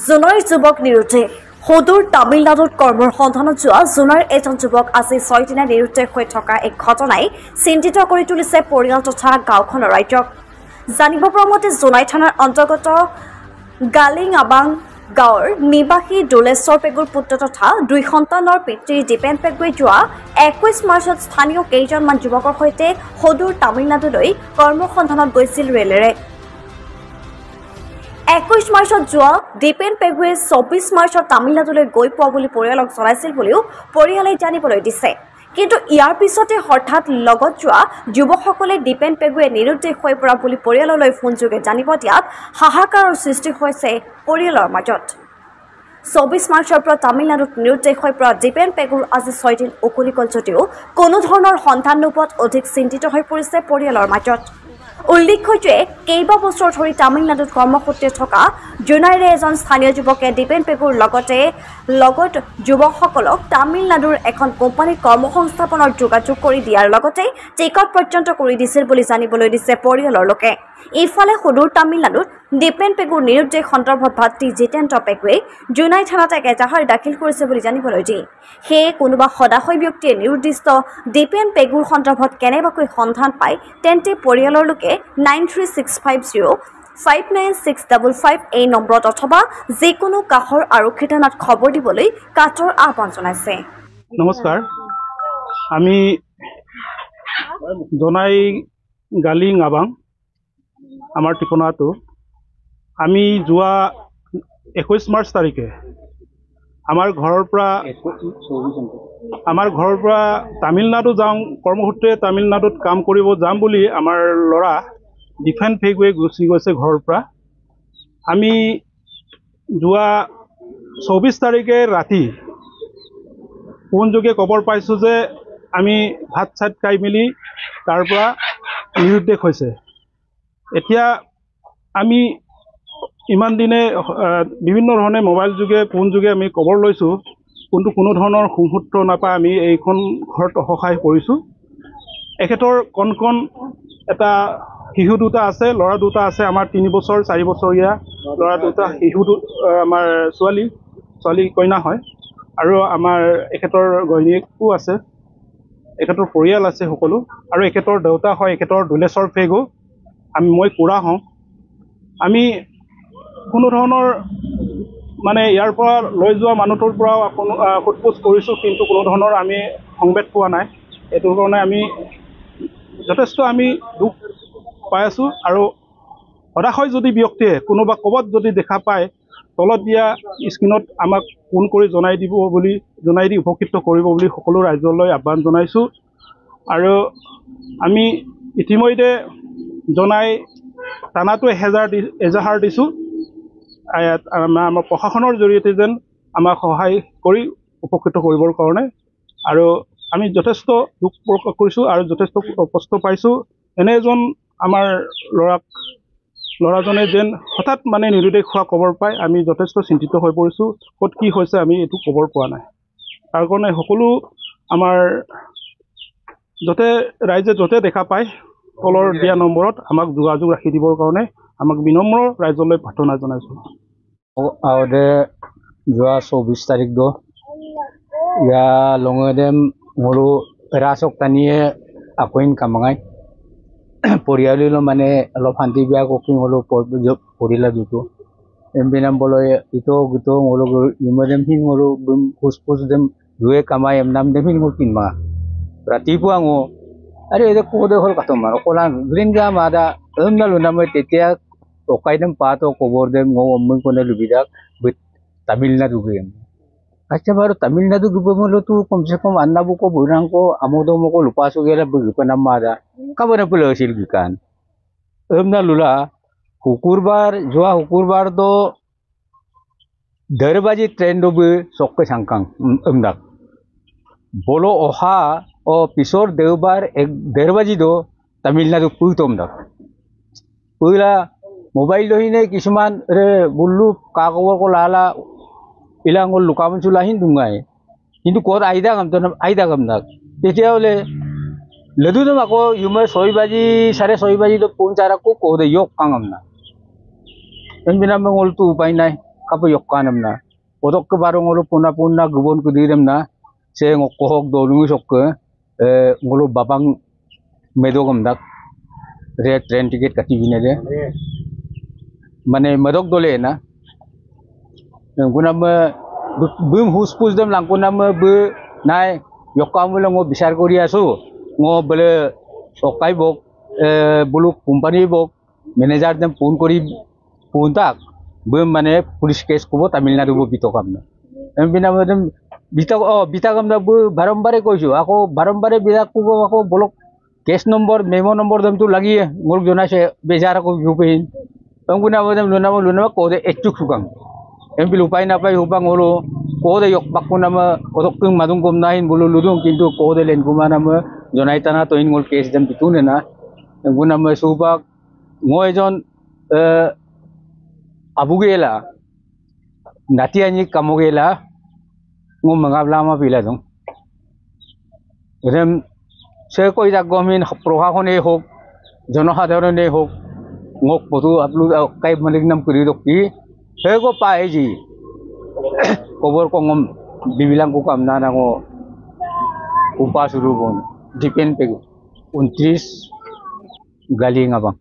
জুনৰ যুৱক নিৰুদ্দেশ সদূৰ তামিলনাডুত কৰ্মৰ সন্ধানত যোৱা জুনৰ এজন যুৱক আজি 6 দিনা নিৰুদ্দেশ হৈ থকা এক ঘটনাই চিন্তিত কৰি তুলিছে পৰিয়াল তথা গাঁওখনৰ ৰাইজক। জানিব পৰা মতে জোনাই থানাৰ অন্তৰ্গত গালিংআবাং গাঁৱৰ নিবাসী দোলেশ্বৰ পেগুৰ পুত্ৰ তথা 2 সন্তানৰ পিতৃ দীপেন পেগুৱে যোৱা 21 মাৰ্চত স্থানীয় কেইজনমান যুৱকৰ সৈতে সদূৰ তামিলনাডুলৈ কৰ্মসন্ধানত গৈছিল ৰেলেৰে। 21 মাৰ্চত যোৱা দীপেন পেগুৱে 24 মাৰ্চত তামিলনাডুলৈ গৈ পোৱা বুলি পৰিয়ালক জনাইছিল বুলিও পৰিয়ালে জানিবলৈ দিছে। কিন্তু ইয়াৰ পিছতে হঠাৎ লগত যোৱা যুৱকসকলে দীপেন পেগুৱে নিৰুদ্দেশ হৈ পৰা বুলি পৰিয়াললৈ ফোনযোগে জানিব দিয়াত হাহাকাৰৰ সৃষ্টি হৈছে পৰিয়ালৰ মাজত। 24 মাৰ্চৰ পৰা তামিলনাডুত নিৰুদ্দেশ হৈ পৰা দীপেন পেগুৰ আজি 6 দিন উকলি গ'ল যদিও কোনো ধৰণৰ সন্ধান নোপোৱাত অধিক চিন্তিত হৈ পৰিছে পৰিয়ালৰ মাজত। উল্লেখ্য যে কেইবা বছৰ ধৰি তামিলনাডুত কৰ্মসূত্ৰে থকা জোনাইৰে এজন স্থানীয় যুৱকে দীপেন পেগুৰ লগত যুৱকসকলক তামিলনাডুৰ এখন কোম্পানীত কৰ্মসংস্থাপনৰ যোগাযোগ কৰি দিয়াৰ লগতে টিকট পৰ্যন্ত কৰি দিছিল বুলি জানিবলৈ দিছে পৰিয়ালৰ লোকে। ইফালে সুদূৰ তামিলনাডুত দীপেন পেগুৰ নিৰুদ্দেশ সন্দৰ্ভত ভাতৃ জিতেন্দ্ৰ পেগুৱে জোনাই থানাত এক এজাহাৰ দাখিল কৰিছে বুলি জানিবলৈ দিয়ে। সেয়ে কোনোবা সদাশয় ব্যক্তিয়ে নিৰুদ্দিষ্ট দীপেন পেগুৰ সন্দৰ্ভত কেনেবাকৈ সন্ধান পায় তেন্তে পৰিয়ালৰ লোকে 9365059655 এই নম্বৰত অথবা যিকোনো কাষৰ আৰক্ষী থানাত খবৰ দিবলৈ কাটৰ আহ্বান জনাইছে। নমস্কাৰ, আমি জোনাই গালিংআবাং আমাৰ ঠিকনাটো আমি যোৱা 21 মাৰ্চ তাৰিখে আমাৰ ঘৰৰ পৰা তামিলনাডু যাওঁ, কৰ্মসূত্ৰে তামিলনাডুত কাম কৰিব যাম বুলি আমাৰ ল'ৰা দীপেন পেগুৱে গুচি গৈছে ঘৰৰ পৰা। আমি যোৱা 24 তাৰিখে ৰাতি ফোনযোগে খবৰ পাইছোঁ যে আমি ভাত চাত খাই মেলি তাৰ পৰা নিৰুদ্দেশ হৈছে। এতিয়া আমি ইমান দিনে বিভিন্ন ধৰণে মোবাইল যোগে ফোন যোগে আমি খবৰ লৈছোঁ, কিন্তু কোনো ধৰণৰ সুসূত্ৰ নাপাই আমি এইখন ঘৰত অসহায় কৰিছোঁ। এখেতৰ কণ এটা শিশু দুটা আছে, ল'ৰা দুটা আছে, আমাৰ 3 বছৰ 4 বছৰীয়া ল'ৰা দুটা, শিশু আমাৰ ছোৱালী কইনা হয়, আৰু আমাৰ এখেতৰ ঘৈণীয়েকো আছে, এখেতৰ পৰিয়াল আছে সকলো, আৰু এখেতৰ দেউতা হয় এখেতৰ দোলেশ্বৰ পেগু, মই খুৰা হওঁ। আমি কোনো ধৰণৰ মানে ইয়াৰ পৰা লৈ যোৱা মানুহটোৰ পৰা সোধ-পোছ কৰিছোঁ, কিন্তু কোনো ধৰণৰ আমি সংবাদ পোৱা নাই। এইটো কাৰণে আমি যথেষ্ট দুখ পাই আছোঁ। আৰু সদাশয় যদি ব্যক্তিয়ে কোনোবা ক'ৰবাত যদি দেখা পায় তলত দিয়া স্ক্ৰীণত আমাক ফোন কৰি জনাই দি উপকৃত কৰিব বুলি সকলো ৰাইজলৈ আহ্বান জনাইছোঁ। আৰু আমি ইতিমধ্যে জনাই থানাটো এজাহাৰ দিছোঁ আমাৰ প্ৰশাসনৰ জৰিয়তে যেন আমাক সহায় কৰি উপকৃত কৰিবৰ কাৰণে। আৰু আমি যথেষ্ট দুখ প্ৰকাশ কৰিছোঁ আৰু যথেষ্ট কষ্ট পাইছোঁ। এনে এজন আমাৰ ল'ৰাজনে যেন হঠাৎ মানে নিৰুদ্দেশ হোৱা খবৰ পাই আমি যথেষ্ট চিন্তিত হৈ পৰিছোঁ। ক'ত কি হৈছে আমি এইটো খবৰ পোৱা নাই। তাৰ কাৰণে সকলো আমাৰ ৰাইজে য'তে দেখা পায় তলৰ দিয়া নম্বৰত আমাক যোগাযোগ ৰাখি দিবৰ কাৰণে আমাক বিনম্ৰ ৰাইজলৈ প্ৰাৰ্থনা জনাইছোঁ। Ada jua 24 tarik do ya longodem ngulu rasok tanie akuin kamangai poriali lo mane lo phanti bia ko king ngulu porila dutu embinam bolo ito gitu ngulu yumodem hin ngulu bum puspus dem due kamai emnam dem hin ngul kinma rati puango are ede ko de hol katomar kola green ga mada emnalu namai tetia okaidem pato kobor dem ngo ommun kone lubidak with Tamilnadu game. Acha baru Tamilnadu gubernur tu komse kom annabu ko burang ko amodo mo ko lupa so gela bukan namada. Kabana pula hasil gikan. Emna lula hukurbar do darbaji train do be sokke sangkang emdak. Bolo oha o pisor deubar ek darbaji do Tamilnadu puitom dak. Puila mobile লহিনে কিছুমান বুল্লু কাগজৰ কো লালা ইলাঙৰ লুকামন চুলাহিন দুঙাই কিন্তু ক'ত আইদা কাম নাক তেতিয়া হলে লেদুদম আকৌ ইউমে 6 বাজি 6:30 বাজি তো ফোন চাৰা কো দে yok কাম না এনবিনা মঙ্গল তো উপায় নাই kapo yokkanam na odok ke barong ngolo puna gubon kudiram na se ngokohok dolungu sokke ngolo babang medogam dak re train ticket kati bine de mane medok dole na gunam bum huspus dem langkunam be nai yokkam bole ngo bisar kori asu ngo bole okai bok buluk company bok manager dem phone kori phone tak bum mane police case kubo Tamil Nadu bo bitokam na bina dem bitagam da bu barambare koisu ako barambare bidak kubo ako bolok case number memo number dem tu lagi ngol jona se bejar ko yupein guna dem luna ko de echuk sukang bil upai na pai hubang holo ko de yok bakko nama odok tung madung kom nahin bulu ludung kintu ko de len kumana ma jonai tana to in ngol case dem bitune na guna ma subak ngoejon abugela natiani kamogela ngom mangabla ma pila dong rem se koi jak gomin prohakone hok জনসাধারণে হোক মোক বধু upload কাই মালিক নাম কৰি ৰখি হেগো পাই যি খবৰ কম বিবিলাং কো কাম না নাঙো উপা সুৰু বন ডিপেন্ড পেগো 29 গালি ngaban